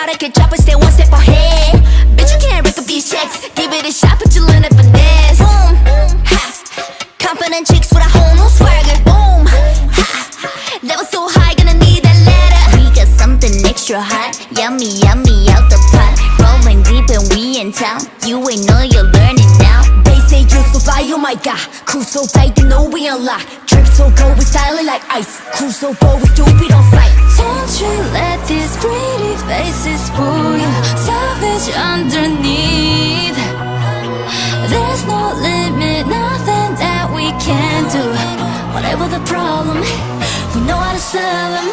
빠르게 drop it, stay one step ahead. Bitch, you can't rack up these checks. Give it a shot, but you learn it finesse. Boom, ha. Confident chicks with a whole new swagger. Boom, ha. Level so high, gonna need that ladder. We got something extra hot, yummy, yummy out the pot. Rolling deep and we in town. You ain't know you're learning now. They say you so fly, oh my god. Cruise so tight, they know we unlock. Drip so cold, we styling like ice. Cruise so bold, we stupid on sight. Don't you let these pretty faces fool you. Savage underneath. There's no limit, nothing that we can't do. Whatever the problem, we know how to solve them.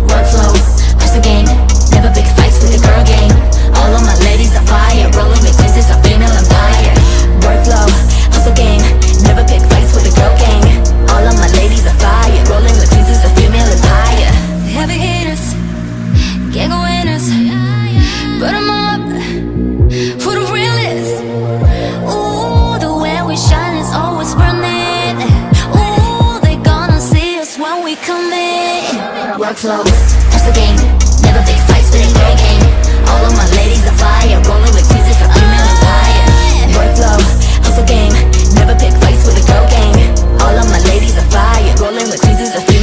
Workflow, hustle game. Never big fights with the girl gang. All of my ladies are fire. Rolling with queens, it's a female empire. Workflow, hustle game. Never pick fights with the girl gang. All of my ladies are fire. Rolling with queens, it's a female empire. Heavy hitters, get go winners. Put 'em up for the realest. Ooh, the way we shine is always burning. Ooh, they gonna see us when we come in. Workflow, hustle game. Never big fights with a girl gang. All of my ladies are fire. Rolling with queens, it's a female empire. Workflow, hustle game. Never pick fights with a girl gang. All of my ladies are fire. Rolling with queens, it's a female empire.